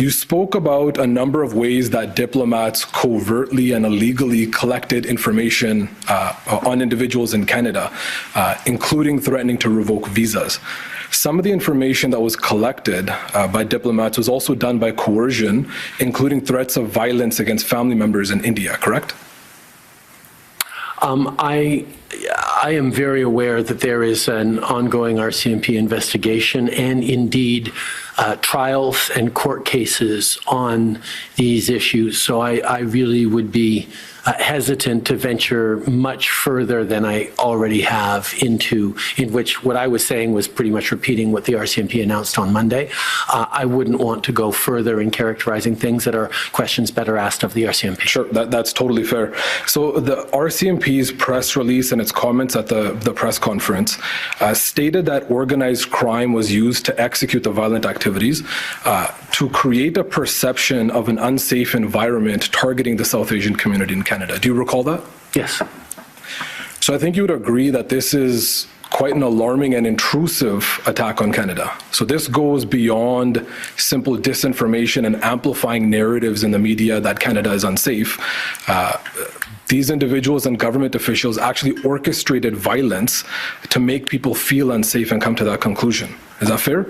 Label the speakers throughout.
Speaker 1: You spoke about a number of ways that diplomats covertly and illegally collected information on individuals in Canada, including threatening to revoke visas. Some of the information that was collected by diplomats was also done by coercion, including threats of violence against family members in India, correct?
Speaker 2: I am very aware that there is an ongoing RCMP investigation and indeed trials and court cases on these issues. So I really would be hesitant to venture much further than I already have in which what I was saying was pretty much repeating what the RCMP announced on Monday. I wouldn't want to go further in characterizing things that are questions better asked of the RCMP.
Speaker 1: Sure, that's totally fair. So the RCMP's press release and its comments at the press conference stated that organized crime was used to execute the violent activities to create a perception of an unsafe environment targeting the South Asian community in Canada. Do you recall that?
Speaker 2: Yes.
Speaker 1: So I think you would agree that this is quite an alarming and intrusive attack on Canada. So this goes beyond simple disinformation and amplifying narratives in the media that Canada is unsafe. These individuals and government officials actually orchestrated violence to make people feel unsafe and come to that conclusion. Is that fair?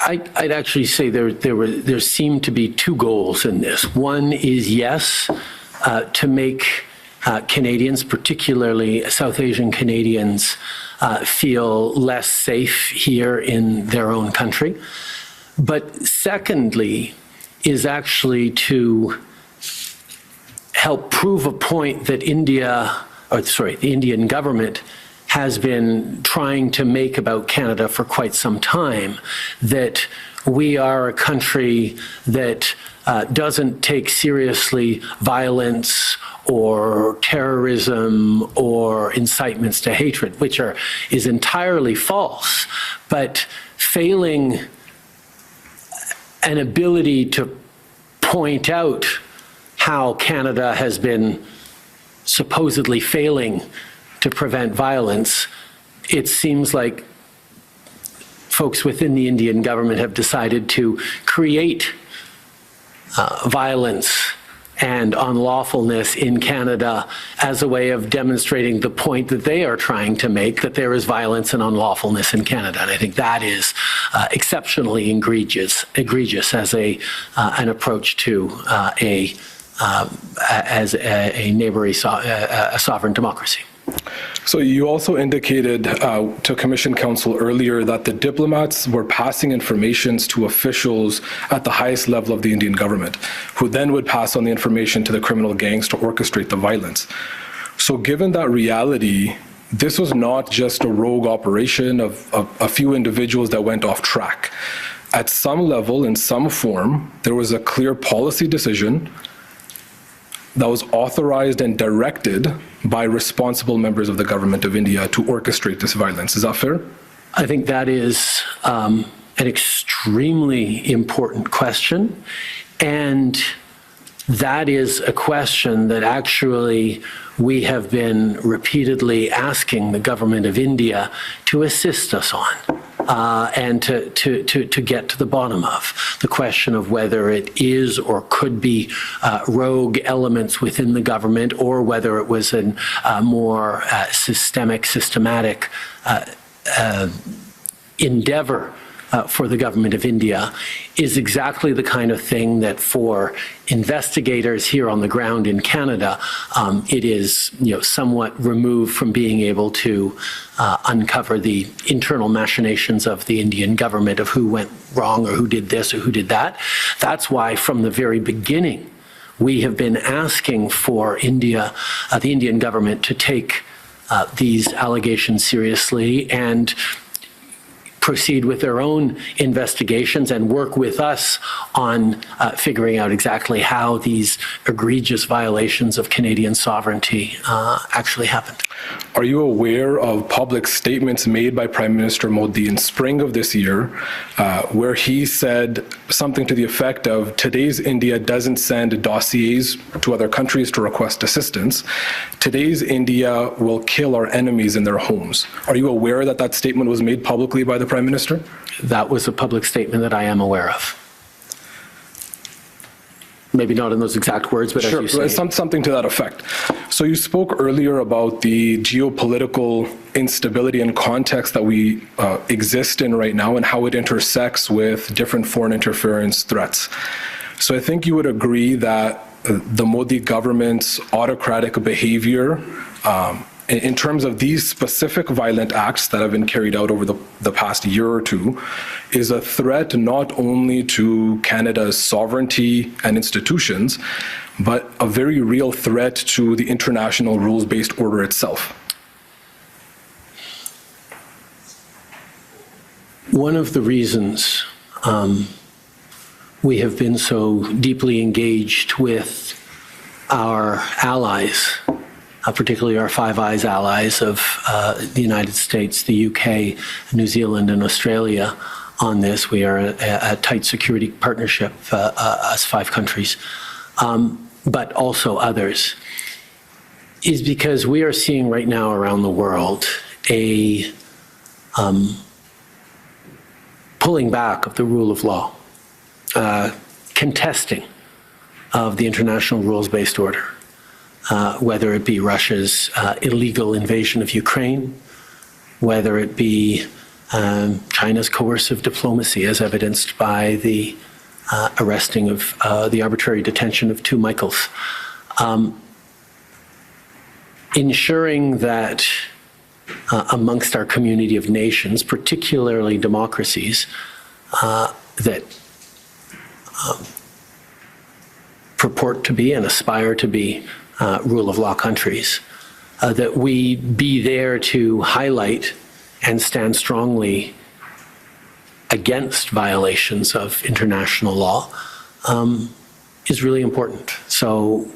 Speaker 2: I'd actually say there seem to be two goals in this. One is, yes, to make Canadians, particularly South Asian Canadians, feel less safe here in their own country. But secondly, is actually to help prove a point that the Indian government has been trying to make about Canada for quite some time, that we are a country that doesn't take seriously violence or terrorism or incitements to hatred, which is entirely false, but failing an ability to point out how Canada has been supposedly failing to prevent violence, it seems like folks within the Indian government have decided to create violence and unlawfulness in Canada as a way of demonstrating the point that they are trying to make, that there is violence and unlawfulness in Canada. And I think that is exceptionally egregious as an approach to as a neighboring a sovereign democracy.
Speaker 1: So you also indicated to Commission Counsel earlier that the diplomats were passing informations to officials at the highest level of the Indian government, who then would pass on the information to the criminal gangs to orchestrate the violence. So given that reality, this was not just a rogue operation of a few individuals that went off track. At some level, in some form, there was a clear policy decision that was authorized and directed by responsible members of the government of India to orchestrate this violence. Is that fair?
Speaker 2: I think that is an extremely important question. And that is a question that actually we have been repeatedly asking the government of India to assist us on. And to get to the bottom of the question of whether it is or could be rogue elements within the government, or whether it was a more systematic endeavor for the government of India, is exactly the kind of thing that for investigators here on the ground in Canada, it is somewhat removed from being able to uncover the internal machinations of the Indian government, of who went wrong or who did this or who did that. That's why from the very beginning, we have been asking for India, the Indian government, to take these allegations seriously and proceed with their own investigations and work with us on figuring out exactly how these egregious violations of Canadian sovereignty actually happened.
Speaker 1: Are you aware of public statements made by Prime Minister Modi in spring of this year where he said something to the effect of, today's India doesn't send dossiers to other countries to request assistance. Today's India will kill our enemies in their homes. Are you aware that that statement was made publicly by the Prime Minister?
Speaker 2: That was a public statement that I am aware of. maybe not in those exact words, but
Speaker 1: Sure,
Speaker 2: as you say.
Speaker 1: something to that effect. So you spoke earlier about the geopolitical instability and context that we exist in right now and how it intersects with different foreign interference threats. So I think you would agree that the Modi government's autocratic behavior in terms of these specific violent acts that have been carried out over the past year or two is a threat not only to Canada's sovereignty and institutions, but a very real threat to the international rules-based order itself.
Speaker 2: One of the reasons we have been so deeply engaged with our allies, particularly our Five Eyes allies of the United States, the UK, New Zealand, and Australia on this. We are a tight security partnership, us 5 countries, but also others, is because we are seeing right now around the world a pulling back of the rule of law, contesting of the international rules-based order. Whether it be Russia's illegal invasion of Ukraine, whether it be China's coercive diplomacy, as evidenced by the arresting of the arbitrary detention of 2 Michaels. Ensuring that amongst our community of nations, particularly democracies, that purport to be and aspire to be rule of law countries, that we be there to highlight and stand strongly against violations of international law is really important. So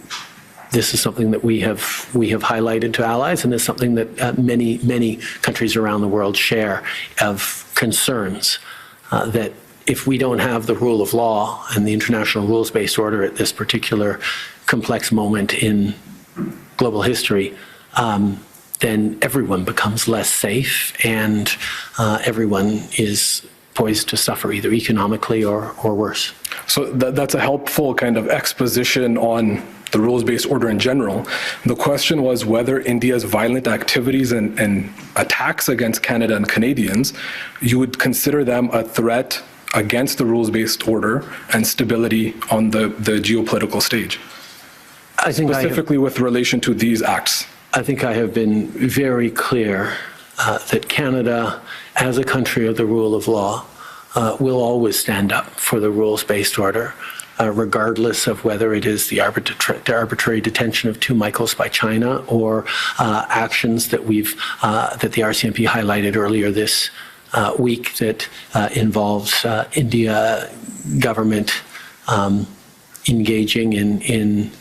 Speaker 2: this is something that we have highlighted to allies, and is something that many countries around the world share of concerns that if we don't have the rule of law and the international rules-based order at this particular complex moment in global history, then everyone becomes less safe, and everyone is poised to suffer either economically or worse.
Speaker 1: So that's a helpful kind of exposition on the rules-based order in general. The question was whether India's violent activities and attacks against Canada and Canadians, you would consider them a threat against the rules-based order and stability on the geopolitical stage,
Speaker 2: I think
Speaker 1: specifically with relation to these acts.
Speaker 2: I think I have been very clear that Canada, as a country of the rule of law, will always stand up for the rules-based order, regardless of whether it is the arbitrary detention of 2 Michaels by China or actions that that the RCMP highlighted earlier this week that involves India government engaging in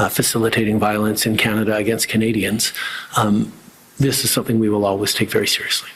Speaker 2: facilitating violence in Canada against Canadians. This is something we will always take very seriously.